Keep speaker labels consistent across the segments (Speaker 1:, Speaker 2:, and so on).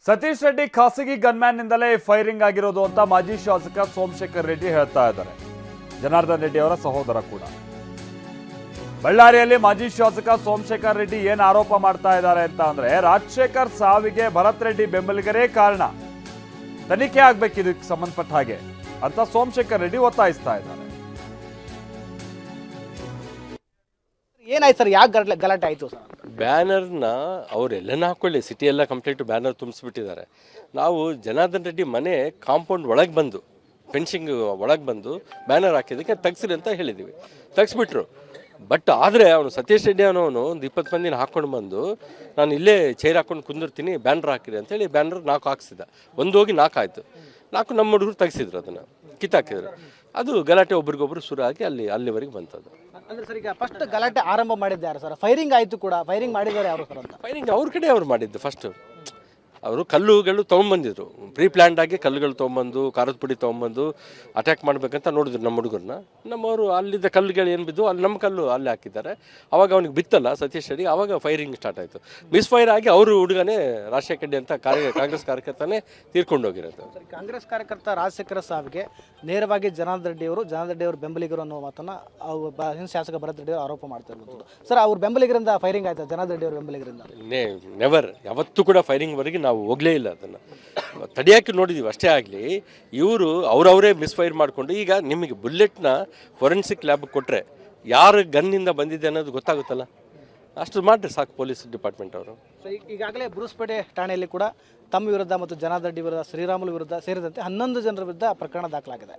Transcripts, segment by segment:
Speaker 1: ಸತೀಶ್ ರೆಡ್ಡಿ ಖಾಸಗಿ ಗನ್ಮ್ಯಾನ್ ನಿಂದಲೇ ಫೈರಿಂಗ್ ಆಗಿರೋದು ಅಂತ ಮಾಜಿ ಶಾಸಕ ಸೋಮಶೇಖರ್ ರೆಡ್ಡಿ ಹೇಳ್ತಾ ಇದ್ದಾರೆ. ಜನಾರ್ದನ್ ರೆಡ್ಡಿ ಅವರ ಸಹೋದರ ಕೂಡ. ಬಳ್ಳಾರಿಯಲ್ಲಿ ಮಾಜಿ ಶಾಸಕ ಸೋಮಶೇಖರ್ ರೆಡ್ಡಿ ಏನ್ ಆರೋಪ ಮಾಡ್ತಾ ಇದ್ದಾರೆ ಅಂತ ಅಂದ್ರೆ, ರಾಜಶೇಖರ್ ಸಾವಿಗೆ ಭರತ್ ರೆಡ್ಡಿ ಬೆಂಬಲಿಗರೇ ಕಾರಣ, ತನಿಖೆ ಆಗ್ಬೇಕು ಇದಕ್ಕೆ ಸಂಬಂಧಪಟ್ಟ ಹಾಗೆ ಅಂತ ಸೋಮಶೇಖರ್ ರೆಡ್ಡಿ ಒತ್ತಾಯಿಸ್ತಾ ಇದ್ದಾರೆ.
Speaker 2: ಏನಾಯ್ತು ಸರ್, ಯಾಕೆ ಗಲಾಟೆ ಆಯ್ತು ಸರ್?
Speaker 3: ಬ್ಯಾನರ್ನ ಅವರೆಲ್ಲನ ಹಾಕೊಳ್ಳಿ, ಸಿಟಿ ಎಲ್ಲ ಕಂಪ್ಲೀಟ್ ಬ್ಯಾನರ್ ತುಂಬಿಸ್ಬಿಟ್ಟಿದ್ದಾರೆ. ನಾವು ಜನಾರ್ದನ್ ರೆಡ್ಡಿ ಮನೆ ಕಾಂಪೌಂಡ್ ಒಳಗೆ ಬಂದು, ಫೆನ್ಸಿಂಗ್ ಒಳಗೆ ಬಂದು ಬ್ಯಾನರ್ ಹಾಕಿದ್ದಕ್ಕೆ ತೆಗ್ಸಿರಿ ಅಂತ ಹೇಳಿದ್ದೀವಿ, ತೆಗ್ಸ್ಬಿಟ್ರು. ಬಟ್ ಆದರೆ ಅವನು ಸತೀಶ್ ರೆಡ್ಡಿ ಅನ್ನೋನು ಒಂದು 20 ಮಂದಿನ ಹಾಕ್ಕೊಂಡು ಬಂದು, ನಾನು ಇಲ್ಲೇ ಚೇರ್ ಹಾಕ್ಕೊಂಡು ಕುಂದಿರ್ತೀನಿ, ಬ್ಯಾನರ್ ಹಾಕಿರಿ ಅಂತೇಳಿ ಬ್ಯಾನರ್ 4 ಹಾಕ್ಸಿದ. ಒಂದು ಹೋಗಿ 4 ಆಯಿತು, 4 ನಮ್ಮ ಹುಡುಗರು ತೆಗ್ಸಿದ್ರು, ಅದನ್ನು ಕಿತ್ತಾಕಿದ್ರು. ಅದು ಗಲಾಟೆ ಒಬ್ರಿಗೊಬ್ರು ಶುರು ಆಗಿ ಅಲ್ಲಿವರೆಗೆ ಬಂತದ್ದು.
Speaker 2: ಅಂದ್ರೆ ಸರ್, ಈಗ ಫಸ್ಟ್ ಗಲಾಟೆ ಆರಂಭ ಮಾಡಿದ್ದಾರೆ ಸರ್, ಫೈರಿಂಗ್ ಆಯಿತು ಕೂಡ. ಫೈರಿಂಗ್ ಮಾಡಿದ್ದಾರೆ ಯಾರು ಸರ್ ಅಂತ?
Speaker 3: ಫೈರಿಂಗ್ ಅವ್ರ ಕಡೆ ಅವ್ರು ಮಾಡಿದ್ದು. ಫಸ್ಟು ಅವರು ಕಲ್ಲುಗಳು ತೊಗೊಂಬಂದಿದ್ರು, ಪ್ರೀ ಪ್ಲ್ಯಾಂಡ್ ಆಗಿ ಕಲ್ಲುಗಳು ತೊಗೊಂಬಂದು, ಖಾರದ ಪುಡಿ ತೊಗೊಂಬಂದು ಅಟ್ಯಾಕ್ ಮಾಡಬೇಕಂತ ನೋಡಿದ್ರು ನಮ್ಮ ಹುಡುಗರನ್ನ. ನಮ್ಮವರು ಅಲ್ಲಿದ್ದ ಕಲ್ಲುಗಳು ಏನು ಬಿದ್ದು ಅಲ್ಲಿ ನಮ್ಮ ಕಲ್ಲು ಅಲ್ಲಿ ಹಾಕಿದ್ದಾರೆ. ಅವಾಗ ಅವನಿಗೆ ಬಿತ್ತಲ್ಲ ಸತೀಶ್ ರೆಡ್ಡಿ, ಆವಾಗ ಫೈರಿಂಗ್ ಸ್ಟಾರ್ಟ್ ಆಯಿತು. ಮಿಸ್ಫೈರ್ ಆಗಿ ಅವರು ಹುಡುಗನೇ ರಾಜಶೇಖರ್ ರೆಡ್ಡಿ ಅಂತ ಕಾಂಗ್ರೆಸ್ ಕಾರ್ಯಕರ್ತನೇ ತೀರ್ಕೊಂಡು ಹೋಗಿರೋದು.
Speaker 2: ಕಾಂಗ್ರೆಸ್ ಕಾರ್ಯಕರ್ತ ರಾಜಶೇಖರ ಸಾವಿಗೆ ನೇರವಾಗಿ ಜನಾರ್ದನ್ ರೆಡ್ಡಿ ಅವರು ಬೆಂಬಲಿಗರು ಅನ್ನೋ ಮಾತನ್ನು ಶಾಸಕ ಭರತ್ ರೆಡ್ಡಿ ಅವರು ಆರೋಪ ಮಾಡ್ತಾ ಇರುವಂಥದ್ದು. ಸರ್, ಅವ್ರ ಬೆಂಬಲಿಗರಿಂದ ಫೈರಿಂಗ್ ಆಯ್ತು, ಜನಾರ್ದನ್ ರೆಡ್ಡಿ ಅವ್ರ ಬೆಂಬಲಿಗರಿಂದ?
Speaker 3: ನೆವರ್, ಯಾವತ್ತೂ ಕೂಡ ಫೈರಿಂಗ್ವರೆಗೆ ನಾವು ಹೋಗಲೇ ಇಲ್ಲ. ಅದನ್ನು ತಡೆಯೋಕ್ಕೆ ನೋಡಿದ್ದೀವಿ ಅಷ್ಟೇ. ಆಗಲಿ ಇವರು ಅವರವರೇ ಮಿಸ್ಫೈರ್ ಮಾಡಿಕೊಂಡು, ಈಗ ನಿಮಗೆ ಬುಲೆಟ್ನ ಫೊರೆನ್ಸಿಕ್ ಲ್ಯಾಬ್ಗೆ ಕೊಟ್ಟರೆ ಯಾರು ಗನ್ನಿಂದ ಬಂದಿದೆ ಅನ್ನೋದು ಗೊತ್ತಾಗುತ್ತಲ್ಲ, ಅಷ್ಟು ಮಾಡಿರಿ ಸಾಕು ಪೊಲೀಸ್ ಡಿಪಾರ್ಟ್ಮೆಂಟ್ ಅವರು.
Speaker 2: ಸೊ ಈಗಾಗಲೇ ಬುರುಸ್ಪೇಟೆ ಠಾಣೆಯಲ್ಲಿ ಕೂಡ ತಮ್ಮ ವಿರುದ್ಧ ಮತ್ತು ಜನಾರ್ದನ್ ರೆಡ್ಡಿ ವಿರುದ್ಧ, ಶ್ರೀರಾಮುಲು ವಿರುದ್ಧ ಸೇರಿದಂತೆ 11 ಜನರ ವಿರುದ್ಧ ಪ್ರಕರಣ ದಾಖಲಾಗಿದೆ.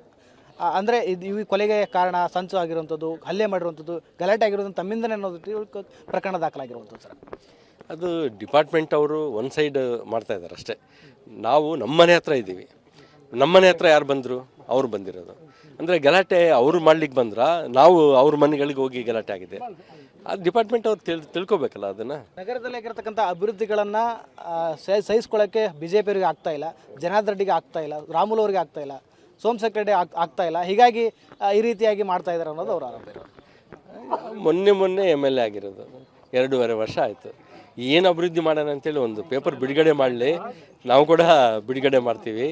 Speaker 2: ಅಂದರೆ ಈ ಕೊಲೆಗೆ ಕಾರಣ ಸಂಚು ಆಗಿರುವಂಥದ್ದು, ಹಲ್ಲೆ ಮಾಡಿರುವಂಥದ್ದು, ಗಲಾಟೆ ಆಗಿರೋದು ತಮ್ಮಿಂದನೇ ಅನ್ನೋದು ಪ್ರಕರಣ ದಾಖಲಾಗಿರುವಂಥದ್ದು ಸರ್.
Speaker 3: ಅದು ಡಿಪಾರ್ಟ್ಮೆಂಟ್ ಅವರು ಒಂದು ಸೈಡ್ ಮಾಡ್ತಾ ಇದ್ದಾರೆ ಅಷ್ಟೇ. ನಾವು ನಮ್ಮನೆ ಹತ್ರ ಇದ್ದೀವಿ, ನಮ್ಮನೆ ಹತ್ರ ಯಾರು ಬಂದರು? ಅವ್ರು ಬಂದಿರೋದು. ಅಂದರೆ ಗಲಾಟೆ ಅವರು ಮಾಡ್ಲಿಕ್ಕೆ ಬಂದ್ರ, ನಾವು ಅವ್ರ ಮನೆಗಳಿಗೆ ಹೋಗಿ ಗಲಾಟೆ ಆಗಿದೆ. ಅದು ಡಿಪಾರ್ಟ್ಮೆಂಟ್ ಅವ್ರು ತಿಳ್ಕೊಬೇಕಲ್ಲ ಅದನ್ನು.
Speaker 2: ನಗರದಲ್ಲಿ ಆಗಿರತಕ್ಕಂಥ ಅಭಿವೃದ್ಧಿಗಳನ್ನು ಸಹಿಸ್ಕೊಳ್ಳೋಕ್ಕೆ BJP ಅವರಿಗೆ ಆಗ್ತಾ ಇಲ್ಲ, ಜನಾರ್ದನ್ ರೆಡ್ಡಿಗೆ ಆಗ್ತಾ ಇಲ್ಲ, ರಾಮುಲು ಅವರಿಗೆ ಆಗ್ತಾ ಇಲ್ಲ, ಸೋಮಶೇಖರ್ ರೆಡ್ಡಿ ಆಗ್ತಾ ಇಲ್ಲ. ಹೀಗಾಗಿ ಈ ರೀತಿಯಾಗಿ ಮಾಡ್ತಾ ಇದ್ದಾರೆ ಅನ್ನೋದು ಅವ್ರ ಆರೋಪ ಇರೋದು.
Speaker 3: ಮೊನ್ನೆ MLA ಆಗಿರೋದು 2.5 ವರ್ಷ ಆಯಿತು. ಏನು ಅಭಿವೃದ್ಧಿ ಮಾಡೋಣ ಅಂತೇಳಿ ಒಂದು ಪೇಪರ್ ಬಿಡುಗಡೆ ಮಾಡಲಿ, ನಾವು ಕೂಡ ಬಿಡುಗಡೆ ಮಾಡ್ತೀವಿ.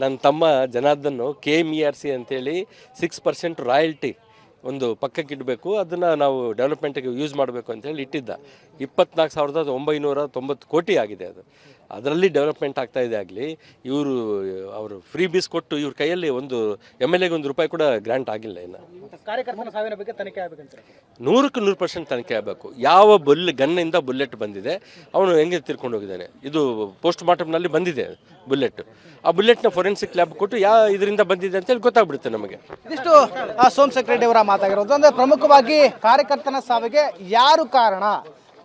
Speaker 3: ನನ್ನ ತಮ್ಮ ಜನಾರ್ದನ್ನು KMERC ಅಂತೇಳಿ 6% ರಾಯಲ್ಟಿ ಒಂದು ಪಕ್ಕಕ್ಕೆ ಇಡಬೇಕು, ಅದನ್ನು ನಾವು ಡೆವಲಪ್ಮೆಂಟಿಗೆ ಯೂಸ್ ಮಾಡಬೇಕು ಅಂತೇಳಿ ಇಟ್ಟಿದ್ದ. 24,990 ಕೋಟಿ ಆಗಿದೆ ಅದು. ಅದರಲ್ಲಿ ಡೆವಲಪ್ಮೆಂಟ್ ಆಗ್ತಾ ಇದೆ. ಆಗಲಿ ಅವರು ಫ್ರೀ ಬೀಸ್ ಕೊಟ್ಟು ಇವ್ರ ಕೈಯಲ್ಲಿ ಒಂದು MLAಗೆ ₹1 ಕೂಡ ಗ್ರಾಂಟ್ ಆಗಿಲ್ಲ. ಇನ್ನು
Speaker 2: ಕಾರ್ಯಕರ್ತನ ಸಾವಿನ ಬಗ್ಗೆ ತನಿಖೆ ಆಗಬೇಕಂತ
Speaker 3: 100% ತನಿಖೆ ಆಗಬೇಕು. ಯಾವ ಗನ್ನಿಂದ ಬುಲೆಟ್ ಬಂದಿದೆ, ಅವನು ಹೆಂಗೆ ತಿರ್ಕೊಂಡು ಹೋಗಿದ್ದಾನೆ, ಇದು ಪೋಸ್ಟ್ ಮಾರ್ಟಮ್ನಲ್ಲಿ ಬಂದಿದೆ ಬುಲೆಟ್. ಆ ಬುಲೆಟ್ನ ಫೊರೆನ್ಸಿಕ್ ಲ್ಯಾಬ್ ಕೊಟ್ಟು ಇದರಿಂದ ಬಂದಿದೆ ಅಂತೇಳಿ ಗೊತ್ತಾಗ್ಬಿಡುತ್ತೆ ನಮಗೆ.
Speaker 2: ಇದಿಷ್ಟು ಸೋಮಶೇಖರ್ ರೆಡ್ಡಿ ಅವರ ಮಾತಾಗಿರೋದು. ಅಂದರೆ ಪ್ರಮುಖವಾಗಿ ಕಾರ್ಯಕರ್ತನ ಸಾವಿಗೆ ಯಾರು ಕಾರಣ?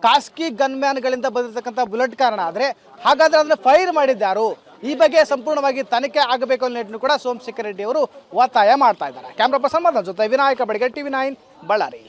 Speaker 2: ಖಾಸಗಿ ಗನ್ಮ್ಯಾನ್ಗಳಿಂದ ಬಂದಿರತಕ್ಕಂಥ ಬುಲೆಟ್ ಕಾರಣ ಆದರೆ, ಹಾಗಾದ್ರೆ ಅದನ್ನು ಫೈರ್ ಮಾಡಿದ್ದಾರು? ಈ ಬಗ್ಗೆ ಸಂಪೂರ್ಣವಾಗಿ ತನಿಖೆ ಆಗಬೇಕು ಅನ್ನೋ ನಿಟ್ಟಿನಲ್ಲಿ ಕೂಡ ಸೋಮಶೇಖರ್ ರೆಡ್ಡಿ ಅವರು ಒತ್ತಾಯ ಮಾಡ್ತಾ ಇದ್ದಾರೆ. ಕ್ಯಾಮ್ರಾ ಪರ್ಸನ್ ಜೊತೆ ವಿನಾಯಕ ಬಡಿಗೆ, TV9 ಬಳ್ಳಾರಿ.